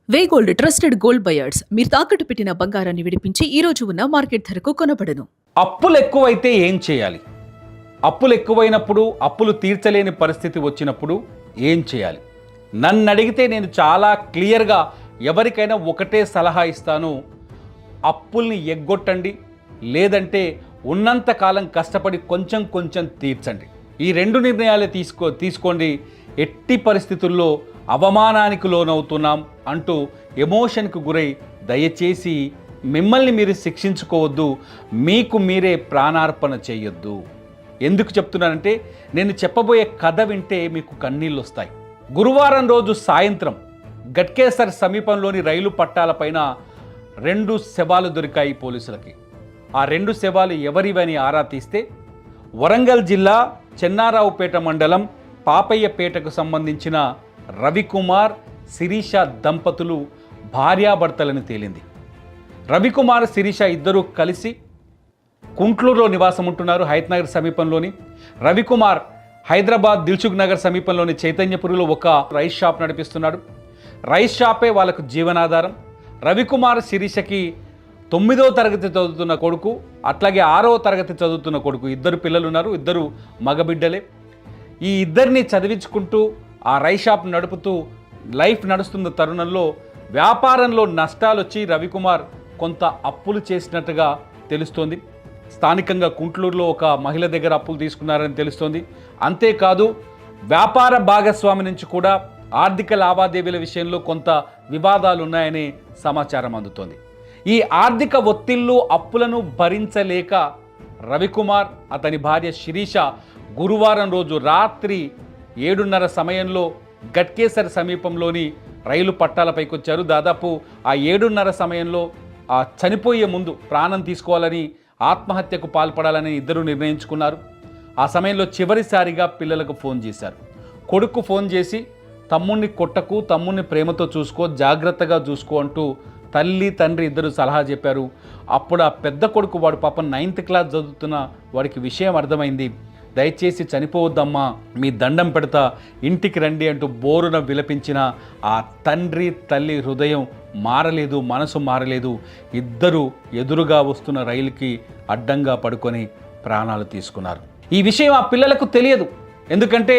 వే gold trusted gold buyers మీరు తాకట్టు పెట్టిన బంగారాన్ని విడిపించి ఈ రోజు ఉన్న మార్కెట్ ధరకు కొనబడను. అప్పులు ఎక్కువైతే ఏం చేయాలి? అప్పులు ఎక్కువైనప్పుడు అప్పులు తీర్చలేని పరిస్థితి వచ్చినప్పుడు ఏం చేయాలి? నన్ను అడిగితే నేను చాలా క్లియర్గా ఎవరికైనా ఒకటే సలహా ఇస్తాను. అప్పుల్ని ఎగ్గొట్టండి, లేదంటే ఉన్నంత కాలం కష్టపడి కొంచెం కొంచెం తీర్చండి. ఈ రెండు నిర్ణయాలే తీసుకోండి. ఎట్టి పరిస్థితుల్లో అవమానానికి లోనవుతున్నాం అంటూ ఎమోషన్కు గురై దయచేసి మిమ్మల్ని మీరు శిక్షించుకోవద్దు, మీకు మీరే ప్రాణార్పణ చేయొద్దు. ఎందుకు చెప్తున్నానంటే నేను చెప్పబోయే కథ వింటే మీకు కన్నీళ్ళు వస్తాయి. గురువారం రోజు సాయంత్రం గట్కేసర్ సమీపంలోని రైలు పట్టాలపైన 2 శవాలు దొరికాయి పోలీసులకి. ఆ 2 శవాలు ఎవరివని ఆరా తీస్తే వరంగల్ జిల్లా చెన్నారావుపేట మండలం పాపయ్యపేటకు సంబంధించిన రవికుమార్ శిరీష దంపతులు భార్యాభర్తలని తేలింది. రవికుమార్ శిరీష ఇద్దరూ కలిసి కుంట్లూరులో నివాసం ఉంటున్నారు, హయత్నగర్ సమీపంలోని. రవికుమార్ హైదరాబాద్ దిల్సుఖ్ నగర్ సమీపంలోని చైతన్యపురిలో ఒక రైస్ షాప్ నడిపిస్తున్నాడు. రైస్ షాపే వాళ్ళకు జీవనాధారం. రవికుమార్ శిరీషకి 9వ తరగతి చదువుతున్న కొడుకు, అట్లాగే 6వ తరగతి చదువుతున్న కొడుకు, 2 పిల్లలు ఉన్నారు. 2 మగబిడ్డలే. ఈ ఇద్దరిని చదివించుకుంటూ ఆ రైస్ షాప్ నడుపుతూ లైఫ్ నడుస్తున్న తరుణంలో వ్యాపారంలో నష్టాలు వచ్చి రవికుమార్ కొంత అప్పులు చేసినట్టుగా తెలుస్తోంది. స్థానికంగా కుంట్లూరులో ఒక మహిళ దగ్గర అప్పులు తీసుకున్నారని తెలుస్తోంది. అంతేకాదు వ్యాపార భాగస్వామి నుంచి కూడా ఆర్థిక లావాదేవీల విషయంలో కొంత వివాదాలు ఉన్నాయని సమాచారం అందుతోంది. ఈ ఆర్థిక ఒత్తిళ్లు అప్పులను భరించలేక రవికుమార్ అతని భార్య శిరీష గురువారం రోజు రాత్రి 7:30 సమయంలో గట్కేసర్ సమీపంలోని రైలు పట్టాలపైకి వచ్చారు. దాదాపు ఆ 7:30 సమయంలో చనిపోయే ముందు ప్రాణం తీసుకోవాలని, ఆత్మహత్యకు పాల్పడాలని ఇద్దరు నిర్ణయించుకున్నారు. ఆ సమయంలో చివరిసారిగా పిల్లలకు ఫోన్ చేశారు. కొడుకు ఫోన్ చేసి తమ్ముణ్ణి కొట్టకు, తమ్ముణ్ణి ప్రేమతో చూసుకో, జాగ్రత్తగా చూసుకో అంటూ తల్లి తండ్రి ఇద్దరు సలహా చెప్పారు. అప్పుడు ఆ పెద్ద కొడుకు, వాడు పాపం 9th క్లాస్ చదువుతున్న వాడికి విషయం అర్థమైంది. దయచేసి చనిపోవద్దమ్మా, మీ దండం పెడతా, ఇంటికి రండి అంటూ బోరున విలపించిన ఆ తండ్రి తల్లి హృదయం మారలేదు, మనసు మారలేదు. ఇద్దరు ఎదురుగా వస్తున్న రైలుకి అడ్డంగా పడుకొని ప్రాణాలు తీసుకున్నారు. ఈ విషయం ఆ పిల్లలకు తెలియదు. ఎందుకంటే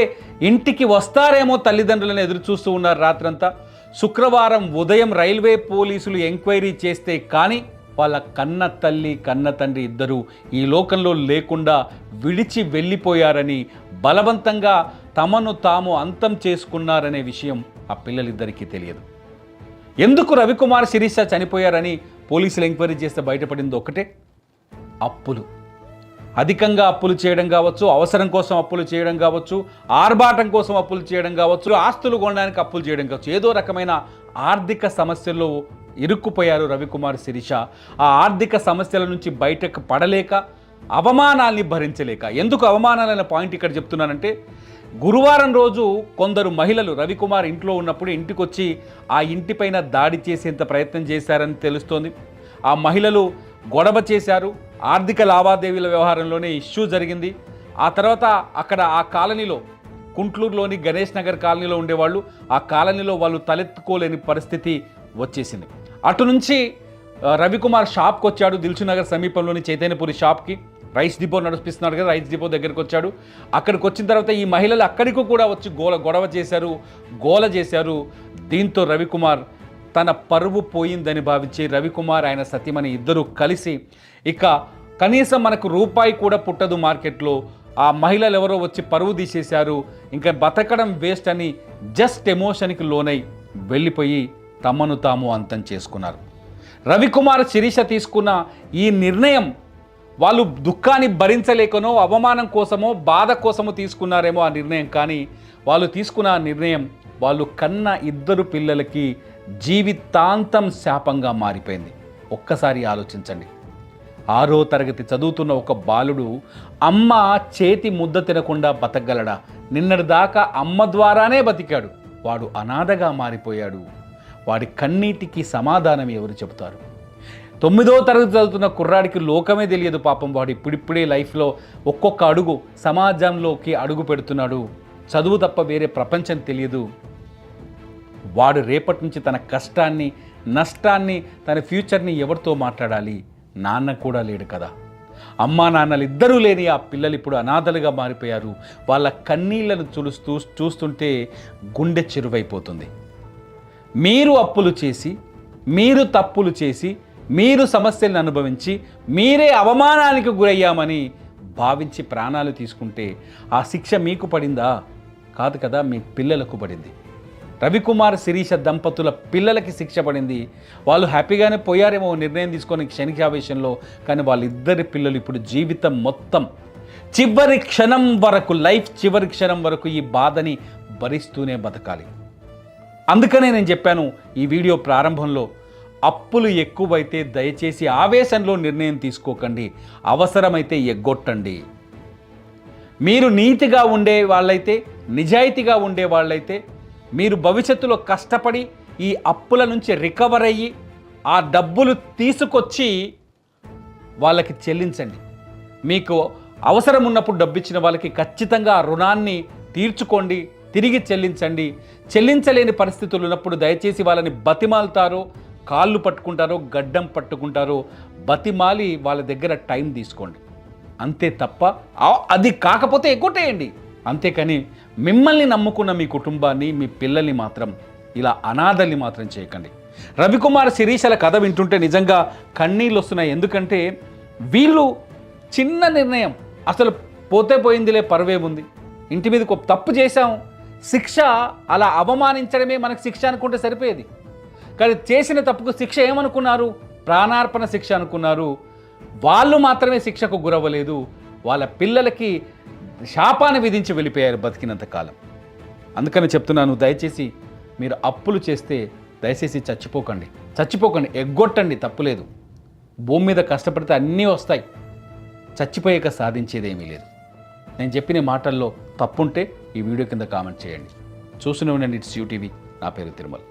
ఇంటికి వస్తారేమో తల్లిదండ్రులను ఎదురు చూస్తూ ఉన్నారు రాత్రంతా. శుక్రవారం ఉదయం రైల్వే పోలీసులు ఎంక్వైరీ చేస్తే కానీ వాళ్ళ కన్న తల్లి కన్న తండ్రి ఇద్దరు ఈ లోకంలో లేకుండా విడిచి వెళ్ళిపోయారని, బలవంతంగా తమను తాము అంతం చేసుకున్నారనే విషయం ఆ పిల్లలిద్దరికీ తెలియదు. ఎందుకు రవికుమార్ శిరీష చనిపోయారని పోలీసులు ఎంక్వైరీ చేస్తే బయటపడింది ఒకటే: అప్పులు. అధికంగా అప్పులు చేయడం కావచ్చు, అవసరం కోసం అప్పులు చేయడం కావచ్చు, ఆర్భాటం కోసం అప్పులు చేయడం కావచ్చు, ఆస్తులు కొనడానికి అప్పులు చేయడం కావచ్చు. ఏదో రకమైన ఆర్థిక సమస్యల్లో ఇరుక్కుపోయారు రవికుమార్ శిరీష. ఆ ఆర్థిక సమస్యల నుంచి బయటకు పడలేక, అవమానాల్ని భరించలేక. ఎందుకు అవమానాలైన పాయింట్ ఇక్కడ చెప్తున్నానంటే, గురువారం రోజు కొందరు మహిళలు రవికుమార్ ఇంట్లో ఉన్నప్పుడు ఇంటికి వచ్చి ఆ ఇంటిపైన దాడి చేసేంత ప్రయత్నం చేశారని తెలుస్తోంది. ఆ మహిళలు గొడవ చేశారు. ఆర్థిక లావాదేవీల వ్యవహారంలోనే ఇష్యూ జరిగింది. ఆ తర్వాత అక్కడ ఆ కాలనీలో, కుంట్లూరులోని గణేష్ నగర్ కాలనీలో ఉండేవాళ్ళు, ఆ కాలనీలో వాళ్ళు తలెత్తుకోలేని పరిస్థితి వచ్చేసింది. అటు నుంచి రవికుమార్ షాప్కి వచ్చాడు. దిల్సుఖ్ నగర్ సమీపంలోని చైతన్యపురి షాప్కి, రైస్ డిపో నడిపిస్తున్నాడు కదా, రైస్ డిపో దగ్గరికి వచ్చాడు. అక్కడికి వచ్చిన తర్వాత ఈ మహిళలు అక్కడికి కూడా వచ్చి గొడవ చేశారు, గోల చేశారు. దీంతో రవికుమార్ తన పరువు పోయిందని భావించి రవికుమార్ ఆయన సతీమణి ఇద్దరు కలిసి ఇక కనీసం మనకు రూపాయి కూడా పుట్టదు మార్కెట్లో, ఆ మహిళలు ఎవరో వచ్చి పరువు తీసేశారు, ఇంకా బతకడం వేస్ట్ అని జస్ట్ ఎమోషన్కి లోనై వెళ్ళిపోయి తమను తాము అంతం చేసుకున్నారు. రవికుమార్ శిరీష తీసుకున్న ఈ నిర్ణయం వాళ్ళు దుఃఖాన్ని భరించలేకనో, అవమానం కోసమో, బాధ కోసమో తీసుకున్నారేమో ఆ నిర్ణయం. కానీ వాళ్ళు తీసుకున్న ఆ నిర్ణయం వాళ్ళు కన్న 2 పిల్లలకి జీవితాంతం శాపంగా మారిపోయింది. ఒక్కసారి ఆలోచించండి. 6వ తరగతి చదువుతున్న ఒక బాలుడు అమ్మ చేతి ముద్ద తినకుండా బతకగలడా? నిన్నటిదాకా అమ్మ ద్వారానే బతికాడు. వాడు అనాథగా మారిపోయాడు. వాడి కన్నీటికి సమాధానం ఎవరు చెబుతారు? 9వ తరగతి చదువుతున్న కుర్రాడికి లోకమే తెలియదు పాపం. వాడు ఇప్పుడిప్పుడే లైఫ్లో ఒక్కొక్క అడుగు సమాజంలోకి అడుగు పెడుతున్నాడు. చదువు తప్ప వేరే ప్రపంచం తెలియదు. వాడు రేపటి నుంచి తన కష్టాన్ని, నష్టాన్ని, తన ఫ్యూచర్ని ఎవరితో మాట్లాడాలి? నాన్న కూడా లేడు కదా. అమ్మా నాన్నలు ఇద్దరూ లేని ఆ పిల్లలు ఇప్పుడు అనాథలుగా మారిపోయారు. వాళ్ళ కన్నీళ్లను చూస్తుంటే గుండె చెరువైపోతుంది. మీరు అప్పులు చేసి, మీరు తప్పులు చేసి, మీరు సమస్యలను అనుభవించి, మీరే అవమానానికి గురయ్యామని భావించి ప్రాణాలు తీసుకుంటే ఆ శిక్ష మీకు పడిందా? కాదు కదా, మీ పిల్లలకు పడింది. రవికుమార్, శిరీష దంపతుల పిల్లలకి శిక్ష పడింది. వాళ్ళు హ్యాపీగానే పోయారేమో నిర్ణయం తీసుకొని క్షణికావేశంలో, కానీ వాళ్ళిద్దరి పిల్లలు ఇప్పుడు జీవితం మొత్తం చివరి క్షణం వరకు, లైఫ్ చివరి క్షణం వరకు ఈ బాధని భరిస్తూనే బతకాలి. అందుకనే నేను చెప్పాను ఈ వీడియో ప్రారంభంలో, అప్పులు ఎక్కువైతే దయచేసి ఆవేశంలో నిర్ణయం తీసుకోకండి, అవసరమైతే ఎగ్గొట్టండి. మీరు నీతిగా ఉండే వాళ్ళైతే, నిజాయితీగా ఉండే వాళ్ళైతే, మీరు భవిష్యత్తులో కష్టపడి ఈ అప్పుల నుంచి రికవర్ అయ్యి ఆ డబ్బులు తీసుకొచ్చి వాళ్ళకి చెల్లించండి. మీకు అవసరం ఉన్నప్పుడు డబ్బు ఇచ్చిన వాళ్ళకి ఖచ్చితంగా ఆ రుణాన్ని తీర్చుకోండి, తిరిగి చెల్లించండి. చెల్లించలేని పరిస్థితులు ఉన్నప్పుడు దయచేసి వాళ్ళని బతిమాలుతారో, కాళ్ళు పట్టుకుంటారో, గడ్డం పట్టుకుంటారో బతిమాలి వాళ్ళ దగ్గర టైం తీసుకోండి. అంతే తప్ప అది కాకపోతే ఎగ్గొట్టేయండి. అంతేకాని మిమ్మల్ని నమ్ముకున్న మీ కుటుంబాన్ని, మీ పిల్లల్ని మాత్రం ఇలా అనాథల్ని మాత్రం చేయకండి. రవికుమార్, శిరీషల కథ వింటుంటే నిజంగా కన్నీళ్ళు వస్తున్నాయి. ఎందుకంటే వీళ్ళు చిన్న నిర్ణయం, అసలు పోతే పోయిందిలే, పర్వేముంది, ఇంటి మీదకి ఒక తప్పు చేశాం, శిక్ష అలా అవమానించడమే మనకు శిక్ష అనుకుంటే సరిపోయేది. కానీ చేసిన తప్పుకు శిక్ష ఏమనుకున్నారు? ప్రాణార్పణ శిక్ష అనుకున్నారు. వాళ్ళు మాత్రమే శిక్షకు గురవ్వలేదు, వాళ్ళ పిల్లలకి శాపాన్ని విధించి వెళ్ళిపోయారు బతికినంత కాలం. అందుకని చెప్తున్నాను, దయచేసి మీరు అప్పులు చేస్తే దయచేసి చచ్చిపోకండి, ఎగ్గొట్టండి, తప్పులేదు. భూమి మీద కష్టపడితే అన్నీ వస్తాయి, చచ్చిపోయాక సాధించేదేమీ లేదు. నేను చెప్పిన మాటల్లో తప్పుంటే ఈ వీడియో కింద కామెంట్ చేయండి. చూస్తూనే ఉండండి ఇట్స్ యూటీవీ. నా పేరు తిరుమల.